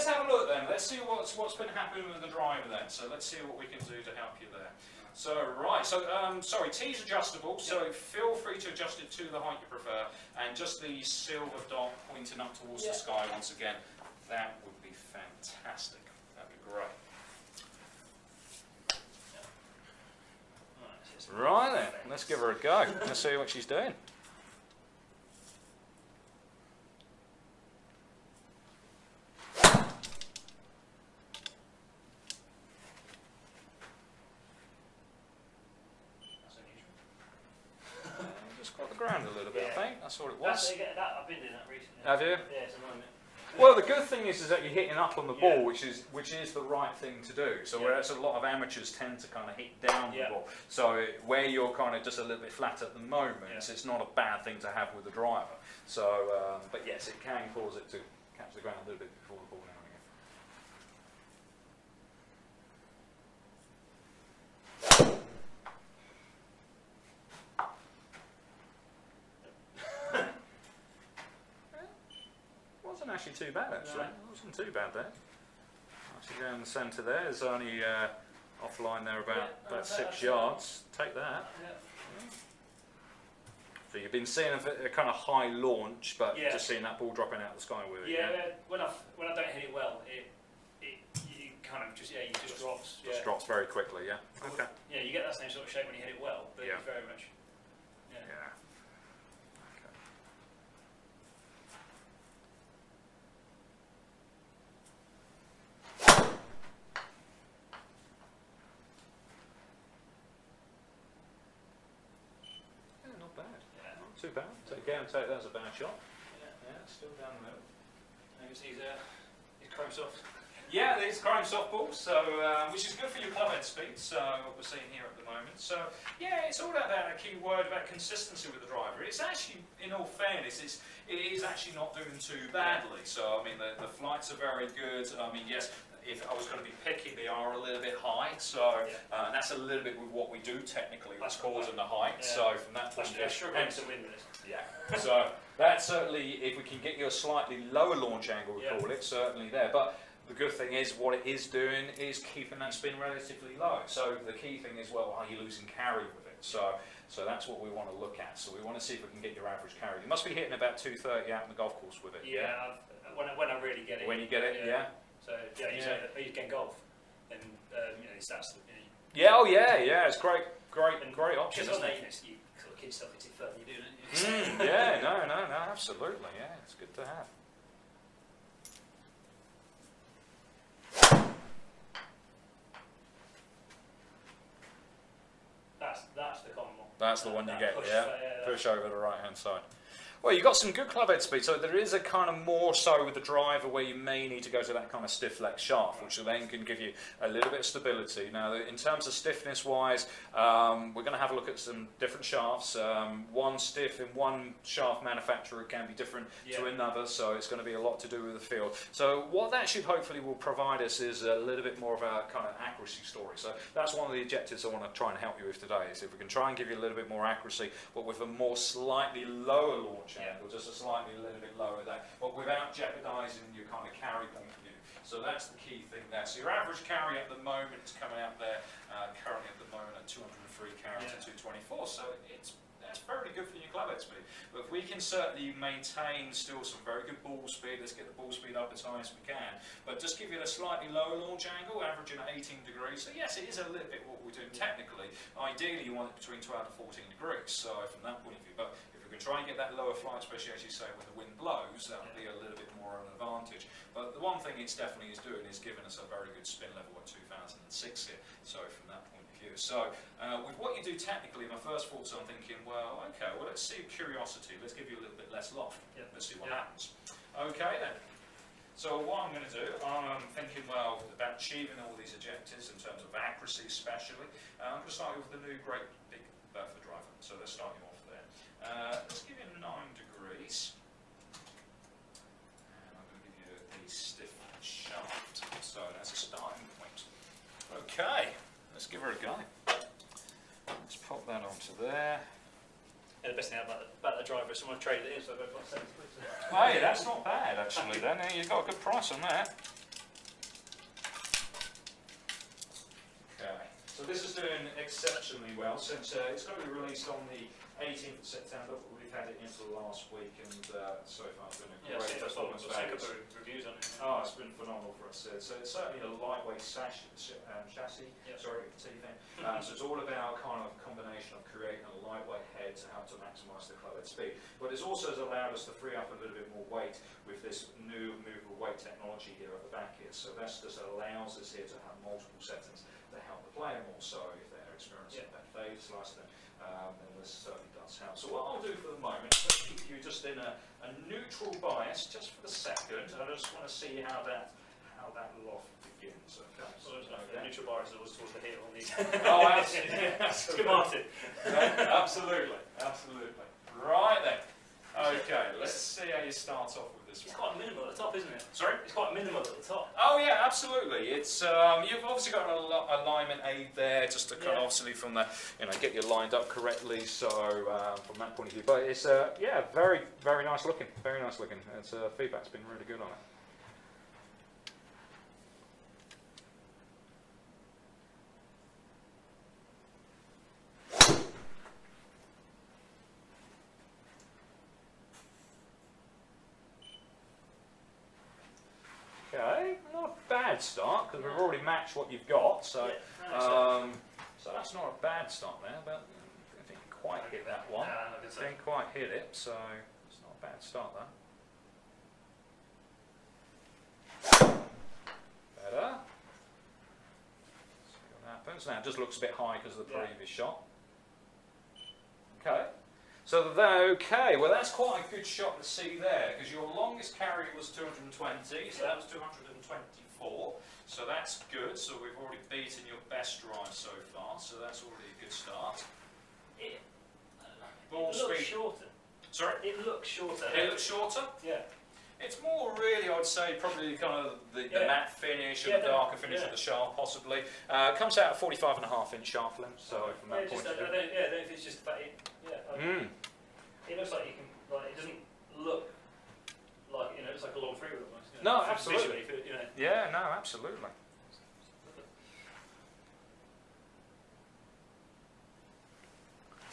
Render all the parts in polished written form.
let's have a look then. Let's see what's been happening with the driver then. So let's see what we can do to help you there. So right, so sorry, T's adjustable, so feel free to adjust it to the height you prefer, and just the silver dot pointing up towards the sky once again. That would be fantastic. That'd be great. Right then, let's give her a go. Let's see what she's doing. Ground a little bit, I think. That's what it was. I've been doing that recently. Have you? Yeah, it's annoying. Well, the good thing is that you're hitting up on the ball, which is the right thing to do. So whereas a lot of amateurs tend to kind of hit down the ball, so where you're kind of just a little bit flat at the moment, it's not a bad thing to have with the driver. So, but yes, it can cause it to catch the ground a little bit before the ball now and again. Actually too bad actually. It wasn't too bad there. Actually going in the centre there. There's only offline there about 6 yards. Take that. So you've been seeing a kind of high launch, but just seeing that ball dropping out of the sky with it. When I don't hit it well, you kind of just drops. Just drops very quickly. Yeah. Okay. Yeah, you get that same sort of shape when you hit it well, but it's very much. Too bad. Again, take that as a bad shot. Yeah, still down the middle. I guess he's chrome soft. Yeah, these chrome soft balls, so which is good for your club head speed. So what we're seeing here at the moment. So yeah, it's all about that key word about consistency with the driver. It's actually, in all fairness, it is actually not doing too badly. So I mean, the flights are very good. I mean, yes. If I was going to be picky, they are a little bit high, so and that's a little bit with what we do technically, what's causing the height. So from that point of view, struggling to win this. Yeah. So that's certainly, if we can get you a slightly lower launch angle, we call it, certainly there. But the good thing is, what it is doing is keeping that spin relatively low. So the key thing is, well, are you losing carry with it? So that's what we want to look at. So we want to see if we can get your average carry. You must be hitting about 230 out on the golf course with it. Yeah, when I really get it. When you get it, So I use game golf, and that's it's great option. Because you sort of kid stuff into further you do, don't you? No, absolutely, it's good to have. That's the common one. That's the one you get, push over the right hand side. Well, you've got some good club head speed, so there is a kind of more so with the driver where you may need to go to that kind of stiff leg shaft, which then can give you a little bit of stability. Now, in terms of stiffness wise, we're going to have a look at some different shafts. One stiff in one shaft manufacturer can be different to another, so it's going to be a lot to do with the field. So what that should hopefully will provide us is a little bit more of a kind of accuracy story. So that's one of the objectives I want to try and help you with today, is if we can try and give you a little bit more accuracy, but with a more slightly lower launch angle, just a little bit lower there, but without jeopardising your kind of carry point of view. So that's the key thing there. So your average carry at the moment is coming out there, currently at the moment at 203 carry to 224, so that's very good for your club head speed. But if we can certainly maintain still some very good ball speed, let's get the ball speed up as high as we can, but just give you a slightly lower launch angle, averaging at 18 degrees. So yes, it is a little bit what we're doing technically. Ideally you want it between 12 to 14 degrees, so from that point of view, but if we can try and get that lower flight, especially as you say when the wind blows, that will be a little bit more of an advantage. But the one thing it's definitely is doing is giving us a very good spin level at 2006 here, so from that point of view. So with what you do technically, my first thoughts I'm thinking, well, okay, well let's see curiosity, let's give you a little bit less loft, let's see what happens. Okay then. So what I'm going to do, I'm thinking, well, about achieving all these objectives in terms of accuracy especially. I'm going to start you with the new Great Big Bertha Driver. So let's start you off there. Let's give you 9 degrees. And I'm going to give you a stiff shaft. So that's a starting point. Okay, let's give her a go. Let's pop that onto there. Yeah, the best thing about the driver is someone traded it in, so I've got 70 quid. Hey, that's not bad actually then. You've got a good price on that. So this is doing exceptionally well since it's going to be released on the 18th of September. We've had it in for the last week, and so far it's been a great performance. Reviews on it. Oh, it's been phenomenal for us. So it's certainly a lightweight chassis. Yep. Sorry, teething. So it's all about kind of a combination of creating a lightweight head to help to maximise the club head speed. But it's also allowed us to free up a little bit more weight with this new movable weight technology here at the back here. So that just allows us here to have multiple settings to help the player more so if they're experiencing bad fade slice, then this certainly does help. So what I'll do for the moment is keep you just in a neutral bias just for the second. I just want to see how that loft begins. Okay. So the neutral bias is always towards the heel on these. Oh, absolutely. It's good Martin. Absolutely. Right then. Okay, let's see how you start off with this It's one. quite minimal at the top, isn't it? Sorry? It's quite minimal at the top. Oh yeah, absolutely. It's you've obviously got an alignment aid there, just to kind of obviously from the get you lined up correctly. So from that point of view, but it's very nice looking. Very nice looking. It's feedback's been really good on it. Okay, not a bad start because we've already matched what you've got, so so that's not a bad start there, but I didn't quite hit that one. Didn't quite hit it, so it's not a bad start there. Better. See what happens. Now it just looks a bit high because of the previous shot. Okay. So well that's quite a good shot to see there, because your longest carry was 220, so that was 224, so that's good. So we've already beaten your best drive so far, so that's already a good start. It Ball looks speed. shorter. Sorry? It looks shorter. It looks shorter? Yeah. It's more really, I would say, probably kind of the matte finish or the darker finish of the shaft, possibly. Comes out at 45.5-inch shaft length, so from that point of view. I don't know if it's just that it looks like you can, it doesn't look like, it looks like a long three-wheel almost. No, absolutely. Visually, Yeah, no, absolutely.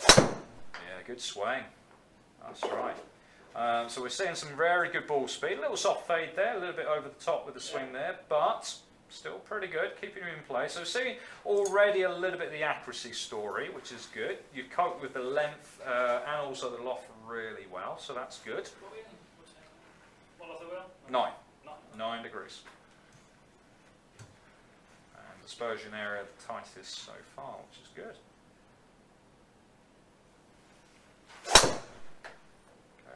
Yeah, good swing. That's right. So we're seeing some very good ball speed. A little soft fade there, a little bit over the top with the swing there, but still pretty good, keeping him in place. So we're seeing already a little bit of the accuracy story, which is good. You've coped with the length and also the loft really well, so that's good. What off the wheel? 9 degrees. And dispersion area the tightest so far, which is good. Okay,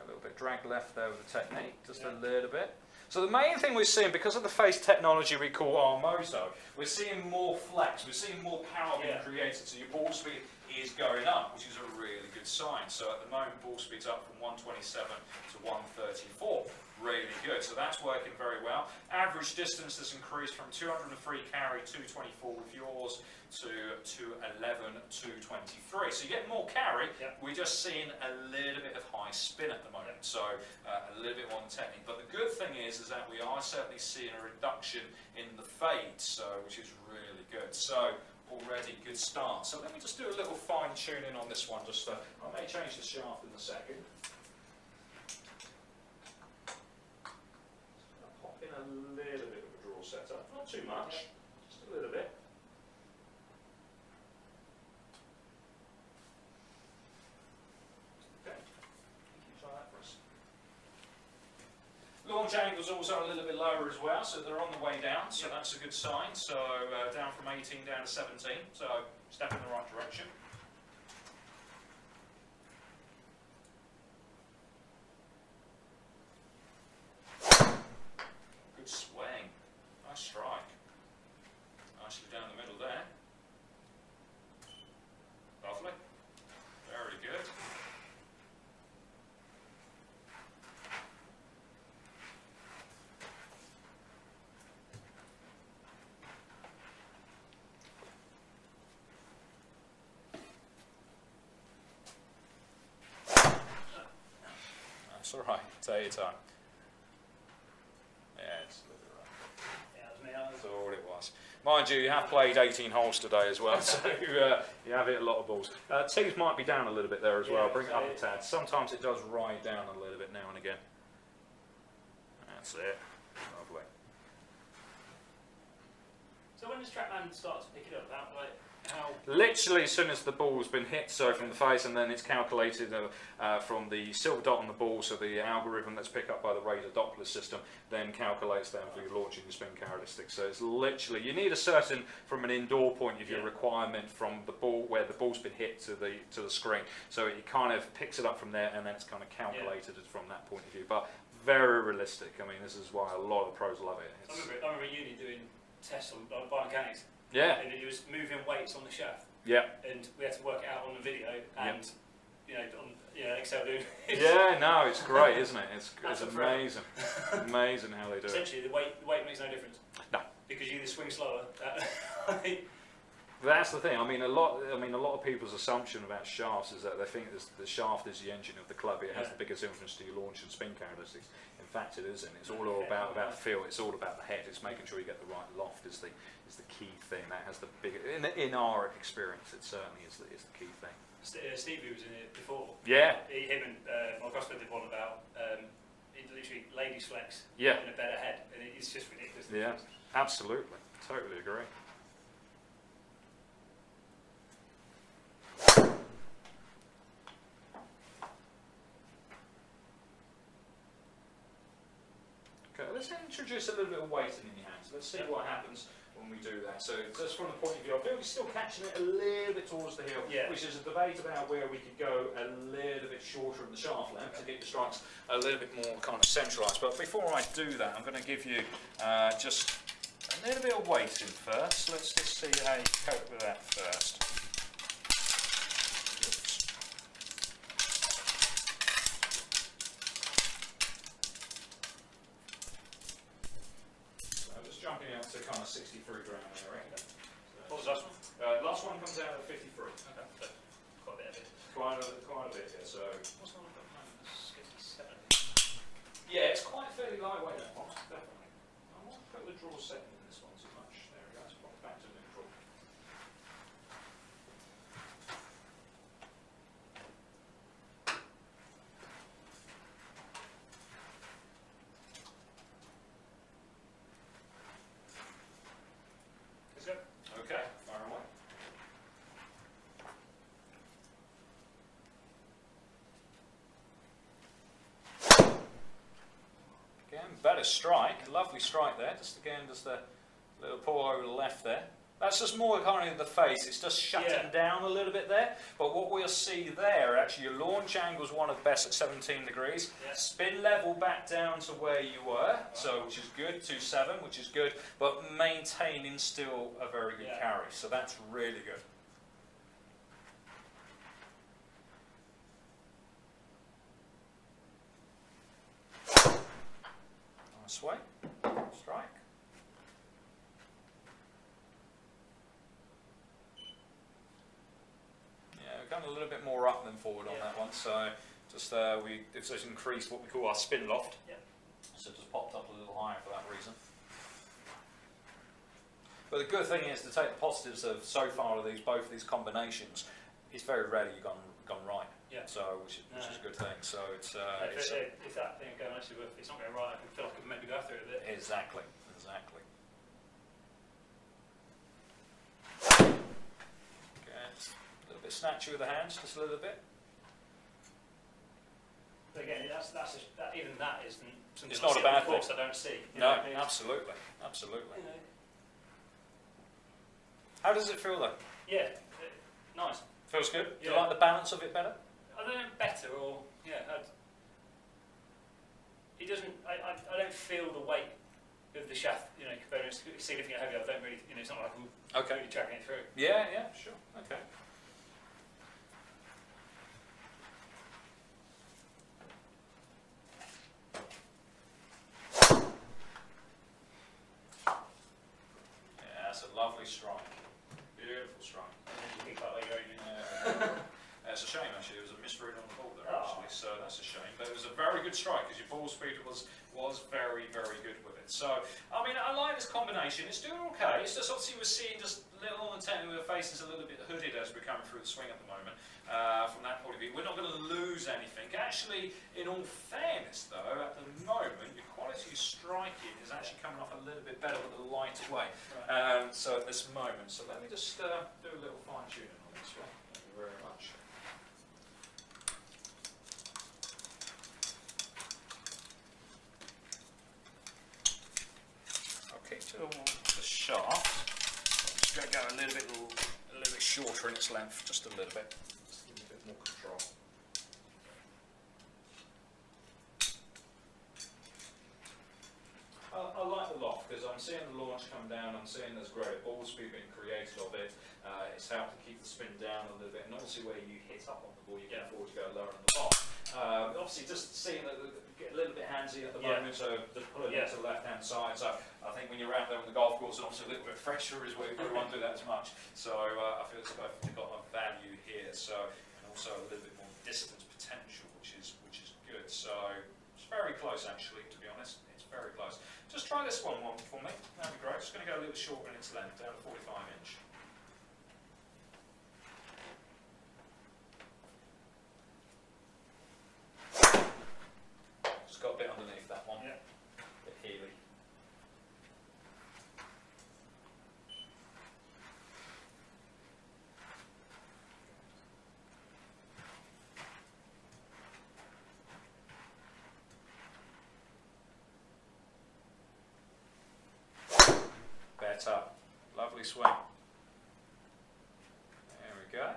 a little bit drag left there with the technique, just a little bit. So the main thing we're seeing, because of the face technology we call Armoso, we're seeing more flex, we're seeing more power being created, so your ball speed is going up, which is a really good sign. So at the moment, ball speed's up from 127 to 134. Really good, so that's working very well. Average distance has increased from 203 carry, 224 with yours, to 211, 223. So you get more carry, we're just seeing a little bit of high spin at the moment, so a little bit more on the technique. But the good thing is that we are certainly seeing a reduction in the fade, which is really good. So already good start. So let me just do a little fine tuning on this one. I may change the shaft in a second. A little bit of a draw setup, not too much, just a little bit. Okay, try that for us. Launch angle's also a little bit lower as well, so they're on the way down, so that's a good sign. So down from 18 down to 17, so step in the right direction. Swing. Nice strike. Nicely down the middle there. Lovely. Very good. That's all right. Take your time. Yeah, it's a little right. Yeah, that was me. That's all it was. Mind you, you have played 18 holes today as well, so you have hit a lot of balls. Tees might be down a little bit there as well. Bring it up a tad. Sometimes it does ride down a little bit now and again. That's it. Lovely. So when does TrackMan start to pick it up? How? Literally as soon as the ball's been hit, so from the face, and then it's calculated from the silver dot on the ball, so the algorithm that's picked up by the radar Doppler system then calculates them for your launching and spin characteristics. So it's literally, you need a certain, from an indoor point of view, requirement from the ball, where the ball's been hit to the screen. So it kind of picks it up from there, and then it's kind of calculated from that point of view. But very realistic. I mean, this is why a lot of pros love it. I remember at uni doing tests on biomechanics. Yeah. And it was moving weights on the shaft. Yeah. And we had to work it out on the video, and Excel doing. Yeah, no, it's great, isn't it? It's amazing, amazing how they do it. Essentially, the weight makes no difference. No. Because you either swing slower. That's the thing. I mean, a lot of people's assumption about shafts is that they think the shaft is the engine of the club. It has the biggest influence to your launch and spin characteristics. In fact, it isn't. It's all about feel. It's all about the head. It's making sure you get the right loft is the key thing. That has the biggest. In our experience, it certainly is the key thing. Stevie was in it before. Yeah. Him and my Gosper did one about literally ladies flex in a better head, and it's just ridiculous. Yeah, absolutely. Totally agree. Okay, let's introduce a little bit of weight in your hands. Let's see what happens when we do that. So just from the point of view, I feel we're still catching it a little bit towards the heel, which is a debate about where we could go a little bit shorter in the shaft length to get your strikes a little bit more kind of centralised. But before I do that, I'm going to give you just a little bit of weight in first. Let's just see how you cope with that first. Jumping out to kind of 63 gram area. What was last one? Last one comes out at 53. Okay, so quite a bit of it. Quite a bit, yeah. So. What's the one I've got at the moment? 67. Yeah, it's quite fairly lightweight, that one, definitely. I won't put the draw setting in this one too much. There we go, let's pop it back to neutral. Okay, fire away. Again, better strike, lovely strike there. Just again, just the little pull over the left there. That's just more kind of the face, it's just shutting down a little bit there. But what we'll see there, actually your launch angle is one of the best at 17 degrees. Yeah. Spin level back down to where you were, so which is good, 2.7, which is good, but maintaining still a very good carry. So that's really good. Nice way, strike. Gone a little bit more up than forward on that one, so just it's just increased what we call our spin loft. So it just popped up a little higher for that reason. But the good thing is to take the positives of so far of both of these combinations. It's very rarely you've gone right. Yeah. So which is a good thing. So it's if that thing going actually if it's not going right, I can feel like I can maybe go after it a bit. Exactly. Snatchy with the hands, just a little bit. But again, even that isn't something it's not a bad thing. I don't see. No, absolutely. You know. How does it feel though? Yeah, nice. Feels good. Do you like the balance of it better? I don't know, better or it doesn't. I don't feel the weight of the shaft. You know, compared to significantly heavier. I don't really. You know, it's not like I'm really tracking it through. Yeah, sure. Okay. Lovely strike, beautiful strike. it's a shame actually. It was a misread on the ball there actually, so that's a shame. But it was a very good strike because your ball speed was very, very good with it. So, I mean, I like this combination. It's doing okay. It's just obviously we're seeing just a little on the technique with the face is a little bit hooded as we're coming through the swing at the moment. From that point of view, we're not going to lose anything. Actually, in all fairness though, at the moment, your quality of striking is actually coming off a little bit better with the lighter weight. Right. So at this moment, so let me just do a little fine tuning on this one. Thank you very much. Okay, to the shaft. I'm just going to go a little bit shorter in its length, just a little bit. Just give it a bit more control. I like the loft because I'm seeing the launch come down, I'm seeing there's great ball speed being created of it. It's helped to keep the spin down a little bit, and obviously where you hit up on the ball, you get forward to go lower on the ball. Obviously, just seeing that get a little bit handsy at the moment, so just pulling it to the left hand side. So I think when you're out there on the golf course, and obviously a little bit fresher is where you probably won't do that as much. So I feel it's both got a value here, so and also a little bit more distance potential, which is good. So it's very close actually, to be honest. It's very close. Just try this one for me. That'd be great. Just going to go a little shorter in its length, down to 45 inch. Just got a bit underneath that one. Yeah. A bit heely. Better. Lovely swing. There we go.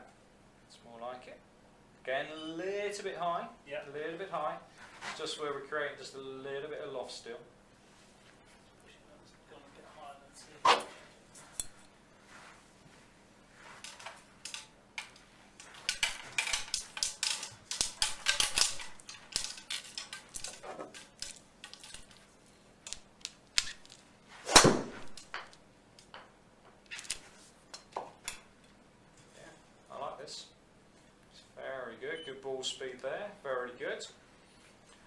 It's more like it. Again, a little bit high. Yeah. A little bit high. It's just where we're creating just a little bit of loft still. Gone a bit higher than two. Yeah, I like this. It's very good. Good ball speed there. Very good.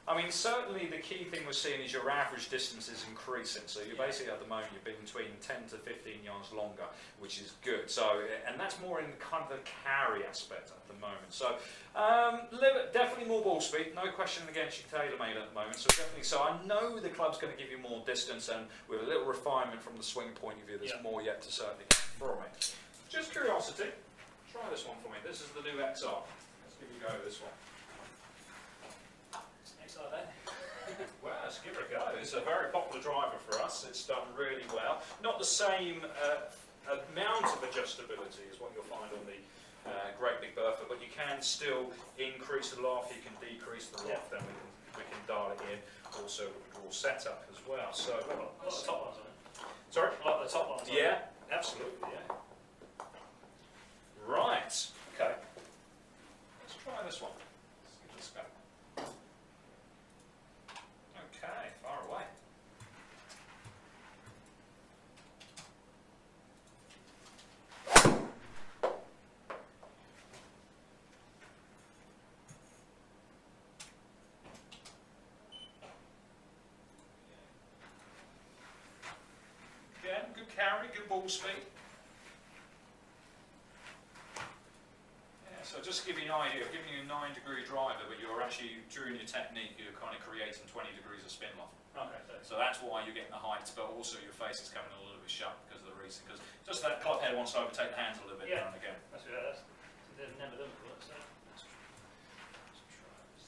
I mean, certainly the key thing we're seeing is your average distance is increasing. So you're basically at the moment you've been between 10 to 15 yards longer, which is good. So, and that's more in kind of the carry aspect at the moment. So, definitely more ball speed. No question against your Taylor Made at the moment. So definitely. So I know the club's going to give you more distance, and with a little refinement from the swing point of view, there's more yet to certainly come from it. Just curiosity. Try this one for me. This is the new XR. Let's give you a go with this one. Well, let's give it a go. It's a very popular driver for us. It's done really well. Not the same amount of adjustability as what you'll find on the Great Big Bertha, but you can still increase the loft, you can decrease the loft, and we can dial it in also with the draw setup as well. So, A lot of the top ones on it. sorry? A lot of the top ones on it. Yeah, absolutely, yeah. Right, okay. Let's try this one. Let's give this a go. Okay, far away. Again, good carry, good ball speed. Yeah, so just to give you an idea, I've given you a 9-degree driver, but you're actually, during your technique, you're kind of creating 20 degrees of spin loft. Okay, So that's why you're getting the height, but also your face is coming a little bit sharp because of the reason. Because just that club head wants to overtake the hands a little bit now and again. That's they've never done before, so let's try this.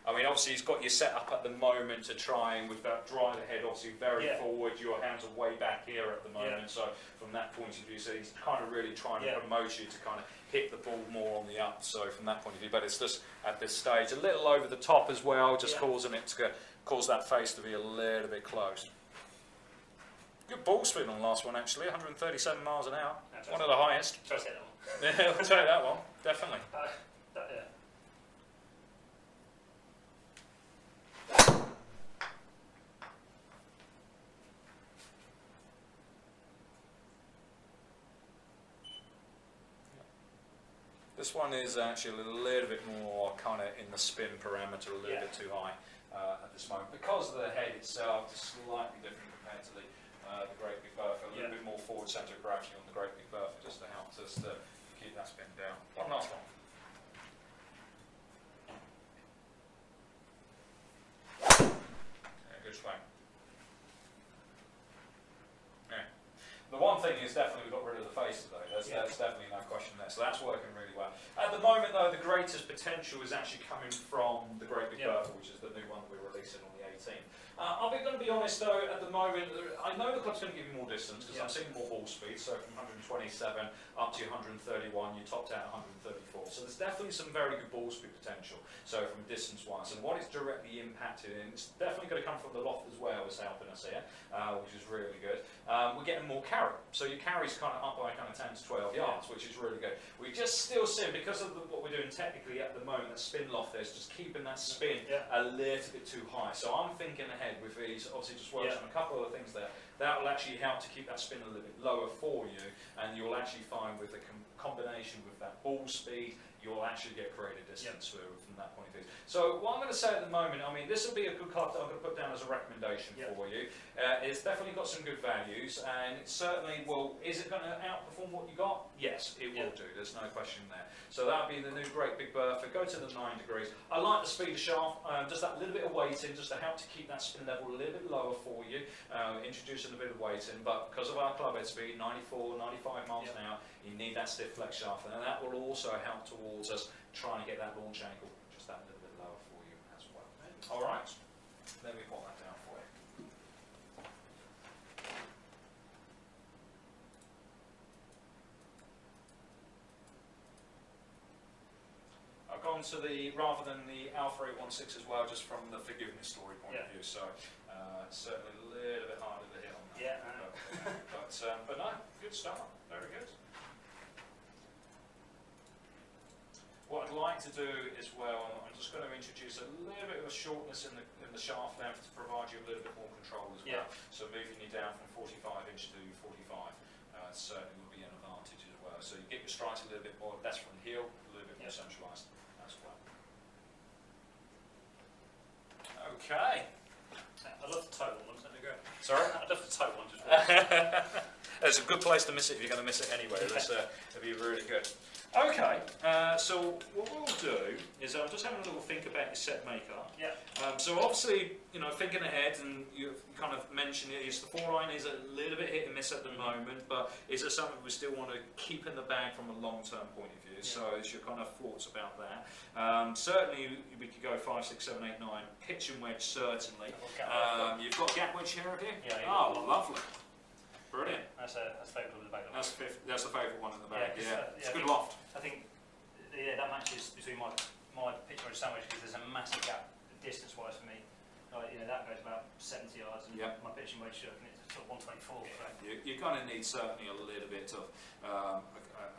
I mean, obviously he's got you set up at the moment to try and with that driver head obviously very forward, your hands are way back here at the moment, so from that point of view, so he's kind of really trying to promote you to kind of hit the ball more on the up, so from that point of view, but it's just at this stage a little over the top as well, just causing it to cause that face to be a little bit closed. Good ball spin on the last one actually, 137 miles an hour, one of the highest. Try to hit that one. Yeah, I'll take that one, definitely. Yeah. This one is actually a little bit more kind of in the spin parameter, a little bit too high at this moment. Because of the head itself, it's slightly different compared to the Great Big Bertha, a little bit more forward centre of gravity on the Great Big Bertha, just to help us to keep that spin down. One last one. Yeah, good swing. Yeah. The one thing is definitely we've got rid of the face today. There's definitely no question there. So that's working really well. At the moment, though, the greatest potential is actually coming from the Great Big Bertha, which is the new one that we're releasing on the 18th. I'm going to be honest, though, at the moment, I know the club's going to give you more distance because I'm seeing more ball speed. So from 127 up to 131, you topped out 134. So there's definitely some very good ball speed potential. So from distance-wise, and what it's directly impacted in, it's definitely going to come from the loft as well as helping us here, which is really good. We're getting more carry. So your carry's kind of up by kind of 10 to 12 yards, which is really good. We just still see, because of what we're doing technically at the moment, that spin loft there is just keeping that spin a little bit too high. So I'm thinking ahead with these, obviously just works on a couple of things there. That will actually help to keep that spin a little bit lower for you, and you'll actually find with the combination with that ball speed, you'll actually get greater distance from that point of view. So what I'm going to say at the moment, I mean, this will be a good club that I'm going to put down as a recommendation for you. It's definitely got some good values, and it certainly will. Is it going to outperform what you got? Yes, it will do. There's no question there. So that'll be the new Great Big Bertha. Go to the 9 degrees. I like the speed of shaft, just that little bit of weighting, just to help to keep that spin level a little bit lower for you, introducing a bit of weighting. But because of our club head speed, 94, 95 miles an hour, you need that stiff flex shaft, and that will also help towards us trying to get that launch angle just that little bit lower for you as well. All right, let me put that down for you. I've gone to the, rather than the Alpha 816 as well, just from the forgiveness story point of view, so certainly a little bit harder to hit on that. But no, good start, very good. What I'd like to do as well, I'm just going to introduce a little bit of a shortness in the shaft length to provide you a little bit more control as well. So moving you down from 45 inch to 45 certainly will be an advantage as well. So you get your strikes a little bit more less from the heel, a little bit more centralised as well. Okay. I love the toe one, let me go. Sorry? I love the toe one. Just It's a good place to miss it if you're going to miss it anyway. That'd be really good. Okay, so what we'll do is I'm just having a little think about your set makeup. So obviously, you know, thinking ahead, and you kind of mentioned it, is the 4-iron is a little bit hit and miss at the moment, but is it something we still want to keep in the bag from a long-term point of view? So it's your kind of thoughts about that. Certainly we could go 5, 6, 7, 8, 9. Pitch and wedge, certainly. You've got gap wedge here, have you? Oh, lovely. Brilliant. That's the favourite of the bag. That's the favourite one in the bag. It's a good loft. I think that matches between my pitch and wedge sandwich, because there's a massive gap distance-wise for me. Like, you know, that goes about 70 yards, and my pitch and wedge it's sort of 124. So. You're going to need certainly a little bit of a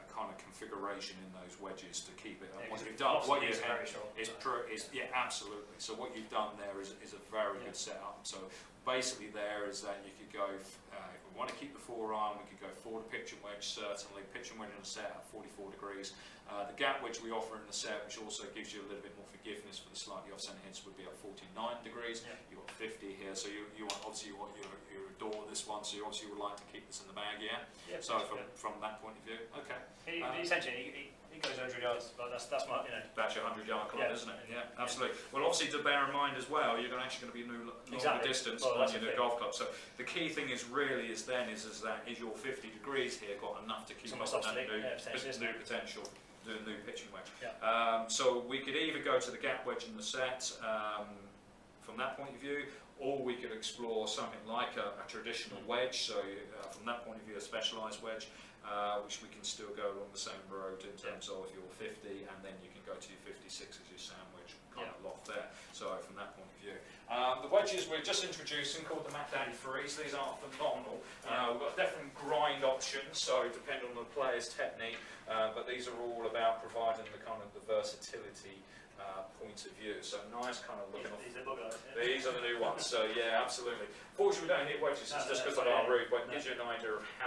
kind of configuration in those wedges to keep it. And what you've done, absolutely. So what you've done there is a very good setup. So basically, there is that you could go. If we want to keep the 4-iron, we could go forward pitch and wedge. Certainly, pitch and wedge in the set at 44 degrees. The gap wedge we offer in the set, which also gives you a little bit more forgiveness for the slightly off-centre hits, would be at 49 degrees. You've got 50 here, so you adore this one. So you obviously would like to keep this in the bag, So from that point of view, okay. Essentially, he goes 100 yards. Like that's my, you know. That's your 100-yard club, isn't it? Yeah, absolutely. Well, obviously, to bear in mind as well, you're actually going to be longer distance on your new golf club. So the key thing is really is your 50 degrees here got enough to keep up that new potential, the new pitching wedge. So we could either go to the gap wedge in the set from that point of view, or we could explore something like a traditional wedge. So from that point of view, a specialised wedge. Which we can still go along the same road in terms of your 50, and then you can go to your 56 as your sandwich kind of loft there. So from that point of view, the wedges we're just introducing called the Mac Daddy 3s. These are phenomenal. We've got different grind options, so depending on the player's technique, but these are all about providing the kind of the versatility point of view. So nice kind of looking. These are the new ones. So yeah, absolutely. Fortunately, we don't hit wedges. It's just because of our route, but it gives you an idea of how